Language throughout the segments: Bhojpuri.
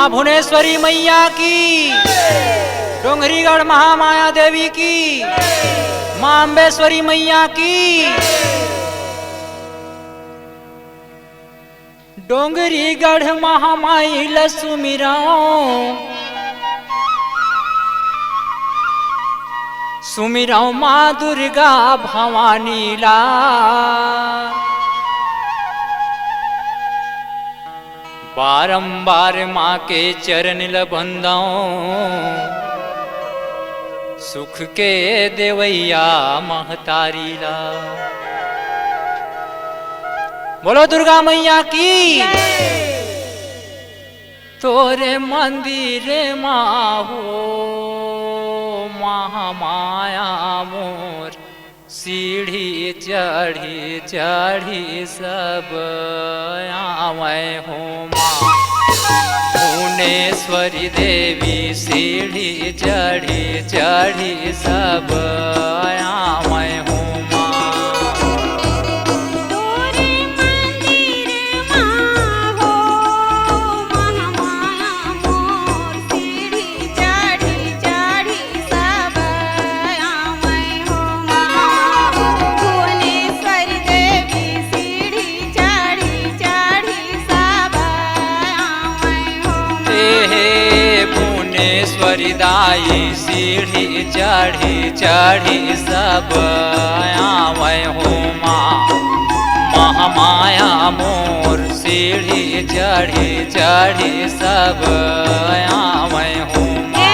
माँ भुवनेश्वरी मैया की, डोंगरीगढ़ महामाया देवी की, माँ अम्बेश्वरी मैया की। डोंगरीगढ़ महामाई लसुमिराओ, सुमिराओ माँ दुर्गा भवानी ला। बारंबार माँ के चरण लबंदाओ, सुख के देवैया महतारी ला। बोलो दुर्गा मैया की। तोरे मंदिर माँ हो महामाया मोर, सीढ़ी चढ़ी चढ़ी सब आवे हो माँ भुवनेश्वरी देवी। सीढ़ी चढ़ी चढ़ी सब आवे हो माँ। दाई सीढ़ी चढ़ी चढ़ी सब आवे हो माँ महामाया मोर। सीढ़ी चढ़ी चढ़ी सब आवे हो माँ।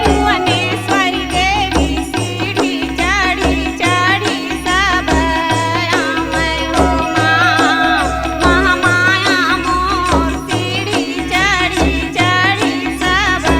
भुवनेश्वरी देवी सीढ़ी चढ़ी चढ़ी सब आवे हो माँ महामाया मोर। सीढ़ी चढ़ी चढ़ी सब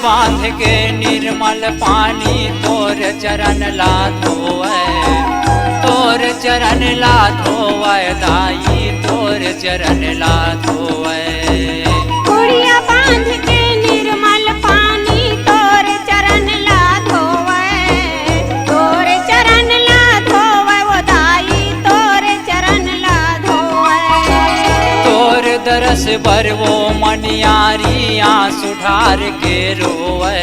बांध के निर्मल पानी तोर चरण ला धोवे, तोर चरण ला धोवे दाई, तोर चरण ला धोवे। कुड़िया बांध के निर्मल पानी तोर चरण ला धोवे, तोर चरण ला धोवे वो दाई, तोर चरण ला धोवे। तोर दरस भर वो मनियारी आंसू ढार के रोवे,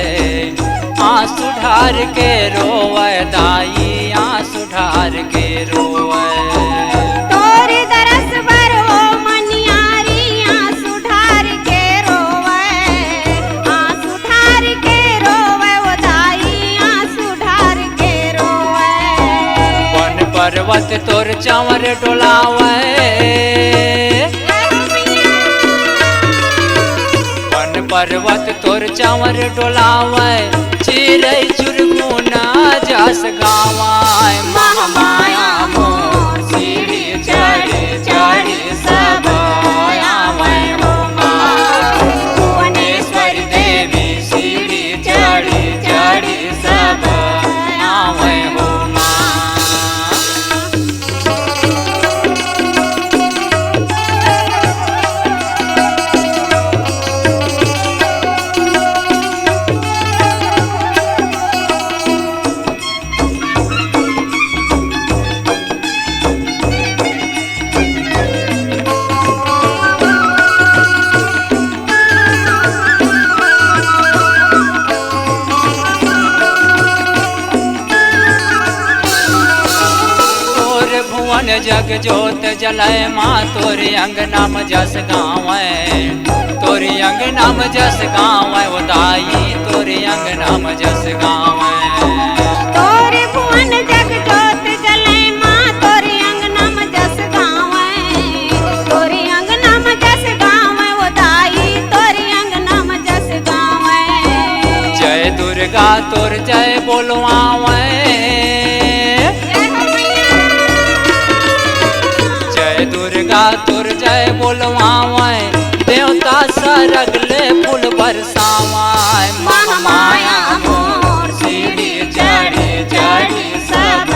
आंसू ढार के रोवे दाई, आंसू ढार के रोवे। तोर दरस भर वो मनियारी आंसू ढार के रोवे, आंसू ढार के रोवे वो दाई, आंसू ढार के रोवे। वन पर्वत तोर चंवर डोलावे, पर्वत तोर चंवर डोलावे। चिरै चुरमुना जस गावे महामाया मोर। सीढ़ी चढ़ी चढ़ी सब आवे हो माँ भुवनेश्वरी देवी। सीढ़ी चढ़ी चढ़ी सब आवे हो माँ। जग जोत जलय माँ तोरे अंगना में जस गावे, तोरे अंगना में जस गावे वो दाई, तोरे अंगना में जस गावे। तोरे भुवन जग जोत जलय माँ तोरे अंगना में जस गावे, तोरे अंगना में जस गावे वो दाई, तोरे अंगना में जस गावे। जय दुर्गा तोर जय बोलवावे, तुर जय बोलवावे देवता सरगले फूल बरसावाए महामाया मोर सीढ़ी चढ़ी चढ़ी सब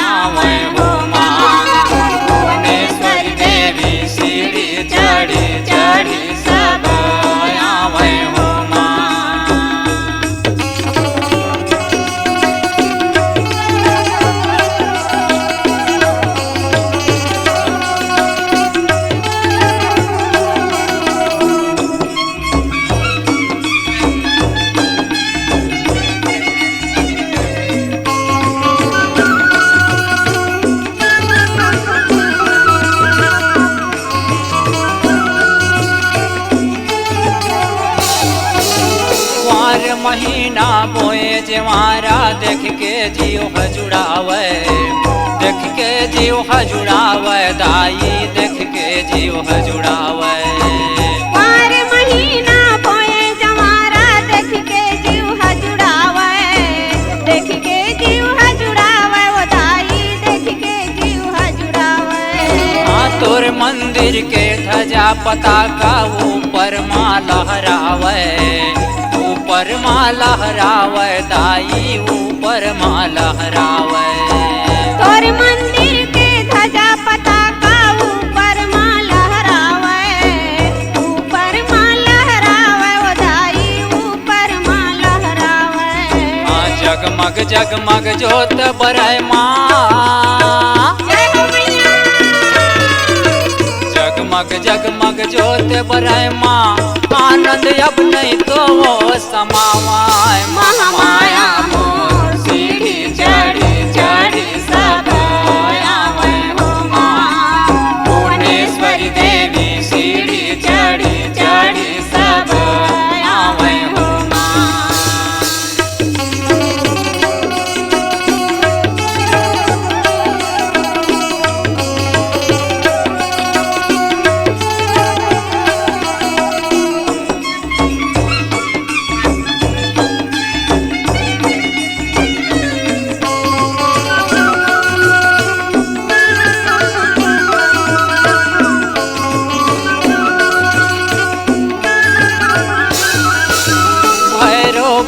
आवे हो माँ भुवनेश्वरी देवी सीढ़ी चढ़ी चढ़ी सब आवे हो माँ। महीना बोए जवारा देख के जियो हजुड़ावे देख के जियो हजुड़ावे दाई देख के जियो हजुड़ावे। वार महीना बोए जवारा देख के जियो हजुड़ावे देख के जियो हजुड़ावे वो दाई देख के जियो हजुड़ावे। हाँ तोर मंदिर के ध्वजा पताका ऊपर माँ लहरावे ऊपर माँ लहरावे दाई ऊपर माँ लहरावे। तोर मंदिर के ध्वजा पताका ऊपर माँ लहरावे ऊपर माँ लहरावे वो दाई ऊपर माँ लहरावे। हाँ जगमग जगमग जोत बरय माँ जगमग जगमग जोत बरय माँ आनंद अब नहीं तो वो समावाए महामाया मोर सीढ़ी चढ़ी चढ़ी सब आवे हो माँ भुवनेश्वरी देवी सीढ़ी चढ़ी चढ़ी सब आवे हो माँ।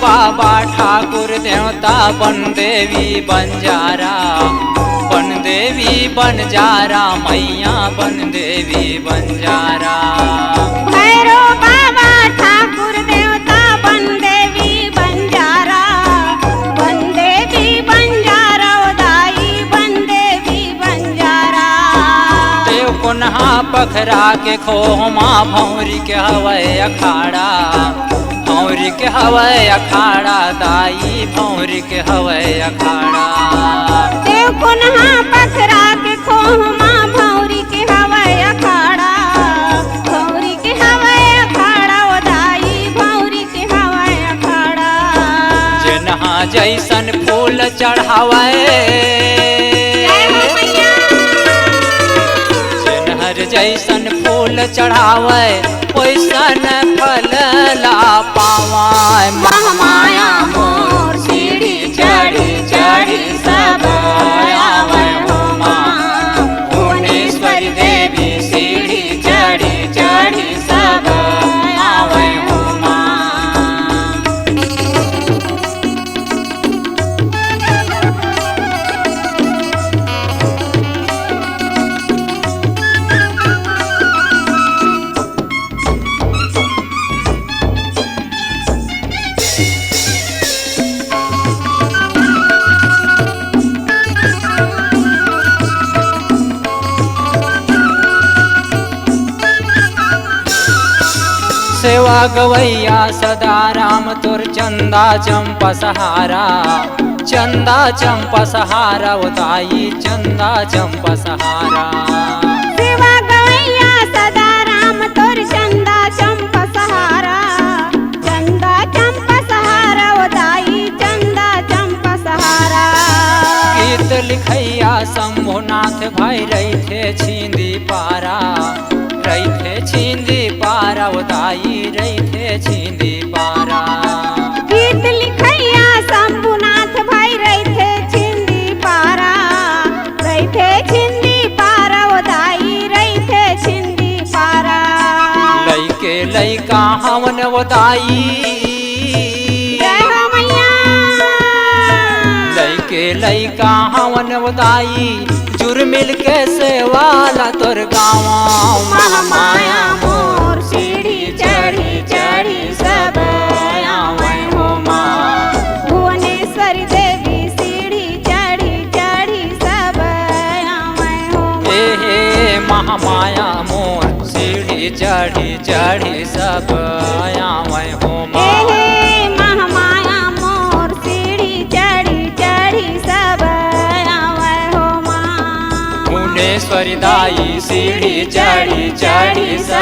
बाबा ठाकुर देवता बन देवी बंजारा मैया बन देवी बंजारा। भैरो बाबा ठाकुर देवता बन देवी बंजारा ओ दाई बन देवी बंजारा। देव पुनहा पखरा के खोमा भौरी के हवै अखाड़ा भौरी के हवै अखाड़ा दाई भौरी के हवै अखाड़ा। देव पुनहा पखरा के खोमा भौरी के हवै अखाड़ा भौरी के हवै अखाड़ा ओ दाई भौरी के हवै अखाड़ा। जेनहा जैसन फूल चढ़ावे जेनहर जैसन फूल चढ़ावे वैसन फल ला पावाए महामाया मोर सीढ़ी चढ़ी चढ़ी सब आवे हो माँ भुवनेश्वरी देवी सीढ़ी चढ़ी चढ़ी सब आवे हो माँ। सेवा गवैया सदा राम तुर चंदा चंपा सहारा उताई चंदा चंपा सहारा। सेवा गवैया सदा राम तुर चंदा चंपा सहारा उताई चंदा चंपा सहारा। गीत लिखैया शंभुनाथ भाई रही थे छींदी पारा उताई रही थे छींदी पारा। गीत लिखैया शंभुनाथ भाई रही थे छींदी पारा उताई रही थे लैका हवन वो दाई जय हो मैया लैके लैका हवन वो दाई जुर मिल के सेवाला तोर गाँव महामाया मोर सीढ़ी चढ़ी चढ़ी सब आवे हो माँ भुवनेश्वरी देवी सीढ़ी चढ़ी चढ़ी सब आवे हो हे महामाया मोर सीढ़ी चढ़ी चढ़ी सब आवे हो माँ हे महामाया मोर सीढ़ी चढ़ी चढ़ी सब आवे हो माँ भुवनेश्वरी दाई सीढ़ी चढ़ी चढ़ी सब